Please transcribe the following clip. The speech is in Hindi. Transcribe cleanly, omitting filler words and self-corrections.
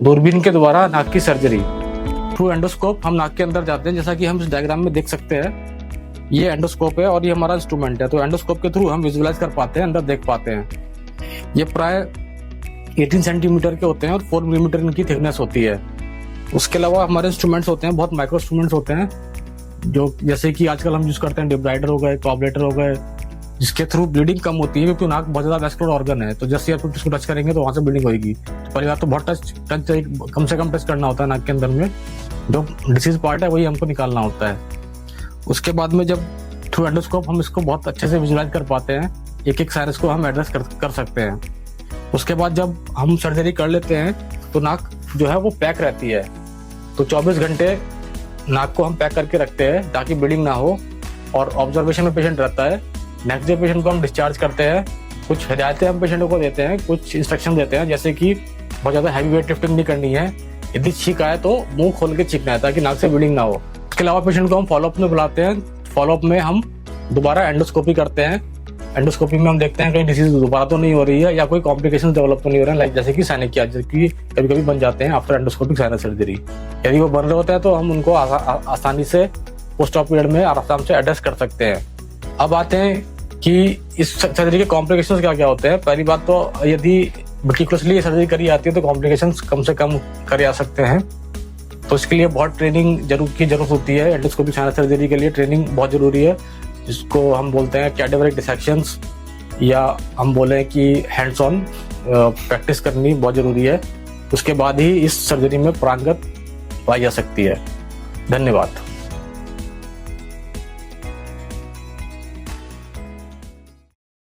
दूरबीन के द्वारा नाक की सर्जरी। थ्रू एंडोस्कोप हम नाक के अंदर जाते हैं, जैसा कि हम इस डायग्राम में देख सकते हैं। ये एंडोस्कोप है और ये हमारा इंस्ट्रूमेंट है। तो एंडोस्कोप के थ्रू हम विजुअलाइज कर पाते हैं, अंदर देख पाते हैं। ये प्राय 18 सेंटीमीटर के होते हैं और 4 मिलीमीटर इनकी थिकनेस होती है। उसके अलावा हमारे इंस्ट्रूमेंट्स होते हैं, बहुत माइक्रो इंस्ट्रूमेंट्स होते हैं, जो जैसे कि आजकल हम यूज करते हैं डिब्राइडर हो गए, कॉबलेटर हो गए, जिसके थ्रू ब्लीडिंग कम होती है, क्योंकि नाक बहुत ज्यादा वैस्कुलर ऑर्गन है। तो जैसे आप इसको टच करेंगे तो वहां से ब्लीडिंग होगी। तो पहली बात तो बहुत टच कम से कम टच करना होता है नाक के अंदर में, जो डिसीज पार्ट है वही हमको निकालना होता है। उसके बाद में जब थ्रू एंडोस्कोप हम इसको बहुत अच्छे से विजुलाइज कर पाते हैं, एक एक साइनस को हम एड्रेस कर सकते हैं। उसके बाद जब हम सर्जरी कर लेते हैं तो नाक जो है वो पैक रहती है। तो 24 घंटे नाक को हम पैक करके रखते हैं ताकि ब्लीडिंग ना हो, और ऑब्जर्वेशन में पेशेंट रहता है। नेक्स्ट डे पेशेंट को हम डिस्चार्ज करते हैं। कुछ हिदायतें हम पेशेंटों को देते हैं, कुछ इंस्ट्रक्शन देते हैं, जैसे कि बहुत ज़्यादा हैवी वेट लिफ्टिंग नहीं करनी है, यदि छींक आए तो मुंह खोल के छींकना है ताकि नाक से ब्लीडिंग ना हो। इसके अलावा पेशेंट को हम फॉलोअप में बुलाते हैं। फॉलोअप में हम दोबारा एंडोस्कोपी करते हैं। एंडोस्कोपी में हम देखते हैं कहीं डिसीज दोबारा तो नहीं हो रही है या कोई कॉम्प्लिकेशन डेवलप तो नहीं हो रहे हैं, लाइक जैसे कि साइनेकिया, जबकि कभी कभी बन जाते हैं आफ्टर एंडोस्कोपिक साइनस सर्जरी। यदि वो बन रहे होते हैं तो हम उनको आसानी से पोस्ट ऑप पीरियड में आराम से एड्रेस कर सकते हैं। अब आते हैं कि इस सर्जरी के कॉम्प्लिकेशंस क्या क्या होते हैं। पहली बात तो यदि मेटिकुलसली सर्जरी करी जाती है तो कॉम्प्लिकेशंस कम से कम करे जा सकते हैं। तो इसके लिए बहुत ट्रेनिंग की जरूरत होती है। एंडोस्कोपिक साइनस सर्जरी के लिए ट्रेनिंग बहुत जरूरी है, जिसको हम बोलते हैं कैडेवरिक डिसेक्शंस, या हम बोले कि हैंड्स ऑन प्रैक्टिस करनी बहुत जरूरी है। उसके बाद ही इस सर्जरी में पारंगत पाई जा सकती है। धन्यवाद।